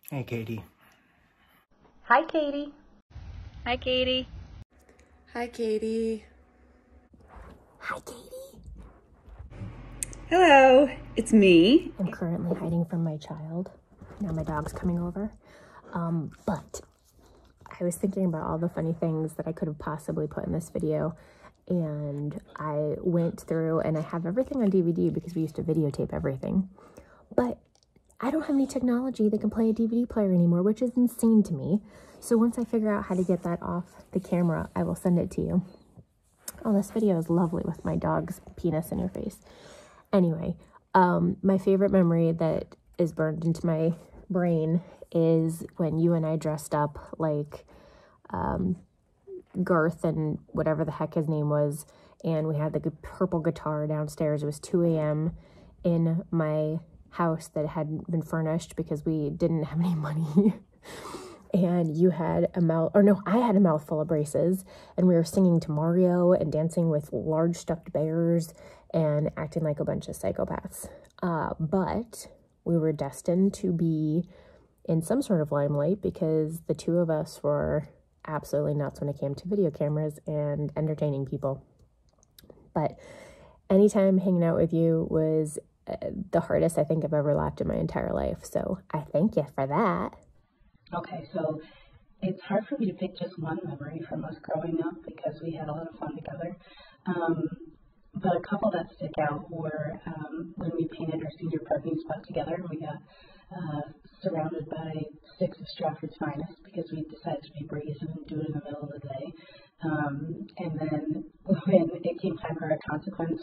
Hey, Katie. Hi, Katie. Hi, Katie. Hi, Katie. Hi, Katie. Hello, it's me. I'm currently hiding from my child. Now my dog's coming over. But I was thinking about all the funny things that I could have possibly put in this video. And I went through and I have everything on DVD because we used to videotape everything. But I don't have any technology that can play a DVD player anymore, which is insane to me. So once I figure out how to get that off the camera, I will send it to you. Oh, this video is lovely with my dog's penis in your face. Anyway, my favorite memory that is burned into my brain is when you and I dressed up like Garth and whatever the heck his name was, and we had the purple guitar downstairs. It was 2 a.m. in my house that hadn't been furnished because we didn't have any money. And you had I had a mouthful of braces, and we were singing to Mario and dancing with large stuffed bears and acting like a bunch of psychopaths. But we were destined to be in some sort of limelight because the two of us were absolutely nuts when it came to video cameras and entertaining people. But anytime hanging out with you was the hardest I think I've ever laughed in my entire life. So I thank you for that. Okay, so it's hard for me to pick just one memory from us growing up because we had a lot of fun together. But a couple that stick out were when we painted our senior parking spot together, and we got surrounded by 6 of Stratford's finest because we decided to be brazen and do it in the middle of the day. And then when it came time for a consequence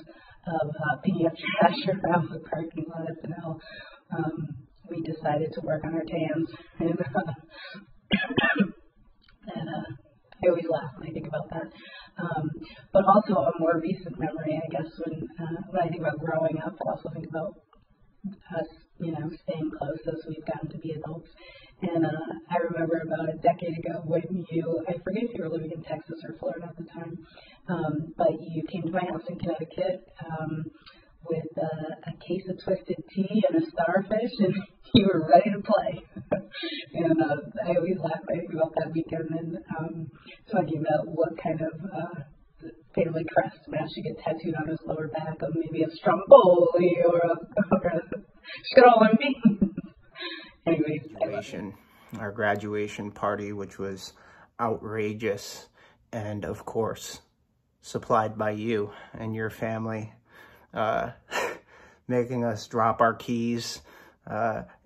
of picking up trash around the parking lot at Benel, we decided to work on our tans. And I always laugh when I think about that. But also a more recent memory, I guess, when I think about growing up, I also think about us, staying close as we've gotten to be adults. And I remember about a decade ago when I forget if you were living in Texas or Florida at the time, but you came to my house in Connecticut with a case of Twisted Tea and a starfish, and you were ready to play. And I always laugh when I think about that weekend and talking about what kind of family crest match you get tattooed on his lower back of maybe a Stromboli or a Stromboli. Anyways, our graduation party, which was outrageous and, of course, supplied by you and your family, making us drop our keys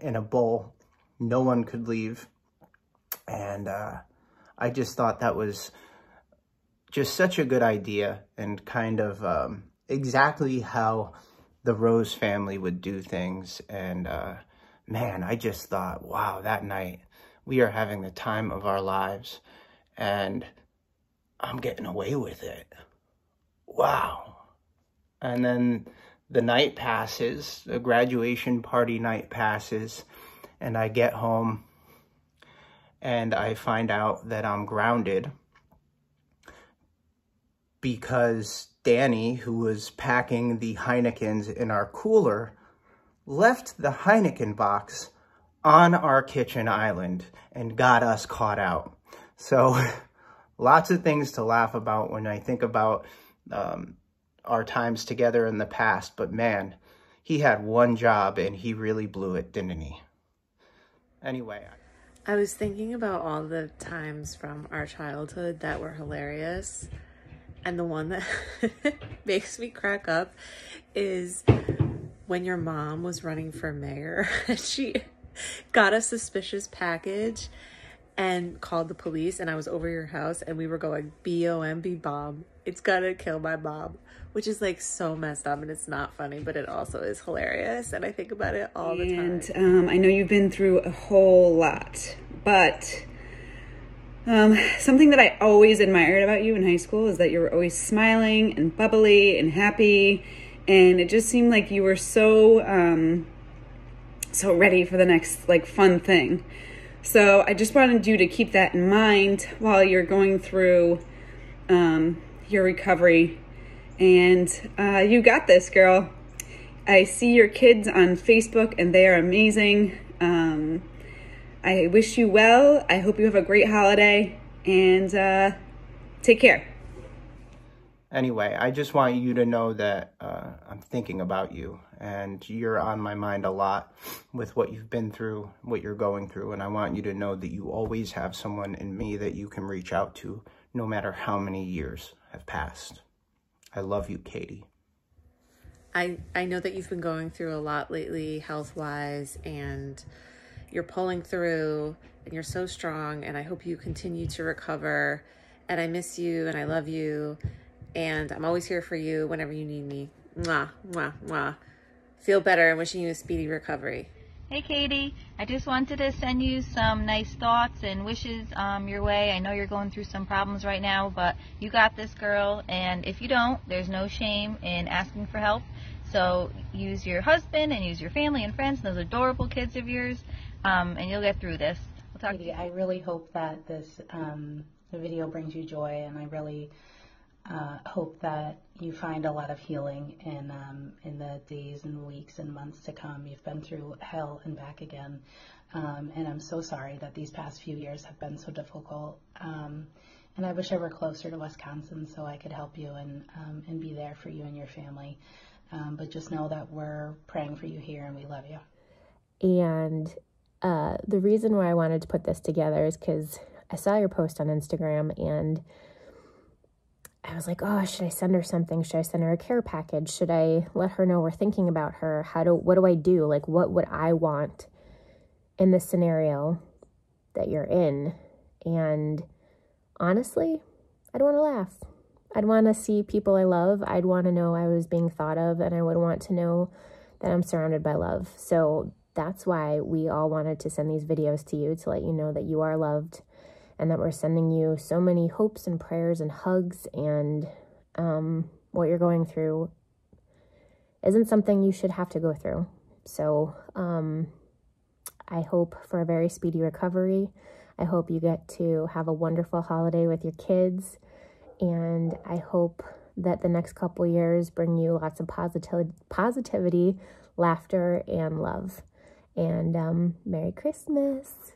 in a bowl. No one could leave. And I just thought that was just such a good idea and kind of exactly how the Rose family would do things. And man, I just thought, wow, that night we are having the time of our lives and I'm getting away with it. Wow. And then the night passes, the graduation party night passes, and I get home and I find out that I'm grounded because Danny, who was packing the Heinekens in our cooler, left the Heineken box on our kitchen island and got us caught out. So lots of things to laugh about when I think about our times together in the past, but man, he had one job and he really blew it, didn't he? Anyway. I was thinking about all the times from our childhood that were hilarious. And the one that makes me crack up is when your mom was running for mayor. She got a suspicious package and called the police, and I was over your house and we were going B-O-M-B bomb. It's gonna kill my mom, which is like so messed up and it's not funny, but it also is hilarious. And I think about it all the time. And I know you've been through a whole lot, but something that I always admired about you in high school is that you were always smiling and bubbly and happy. And it just seemed like you were so ready for the next fun thing. So I just wanted you to keep that in mind while you're going through your recovery. And you got this, girl. I see your kids on Facebook and they are amazing. I wish you well. I hope you have a great holiday, and take care. Anyway, I just want you to know that I'm thinking about you, and you're on my mind a lot with what you've been through, what you're going through, and I want you to know that you always have someone in me that you can reach out to, no matter how many years have passed. I love you, Katie. I know that you've been going through a lot lately, health-wise, and you're pulling through, and you're so strong, and I hope you continue to recover, and I miss you, and I love you, and I'm always here for you whenever you need me. Mwah, mwah, mwah. Feel better, and wishing you a speedy recovery. Hey Katie, I just wanted to send you some nice thoughts and wishes your way. I know you're going through some problems right now, but you got this, girl, and if you don't, there's no shame in asking for help. So use your husband and use your family and friends, those adorable kids of yours, and you'll get through this. We'll talk to you. I really hope that this video brings you joy, and I really hope that you find a lot of healing in the days and weeks and months to come. You've been through hell and back again, and I'm so sorry that these past few years have been so difficult. And I wish I were closer to Wisconsin so I could help you and be there for you and your family. But just know that we're praying for you here, and we love you. And the reason why I wanted to put this together is because I saw your post on Instagram, and I was like, oh, should I send her something? Should I send her a care package? Should I let her know we're thinking about her? What do I do? Like, what would I want in this scenario that you're in? And honestly, I'd want to laugh. I'd want to see people I love. I'd want to know I was being thought of, and I would want to know that I'm surrounded by love. So that's why we all wanted to send these videos to you, to let you know that you are loved, and that we're sending you so many hopes and prayers and hugs, and what you're going through isn't something you should have to go through. So I hope for a very speedy recovery. I hope you get to have a wonderful holiday with your kids, and I hope that the next couple years bring you lots of positivity, laughter, and love. And Merry Christmas.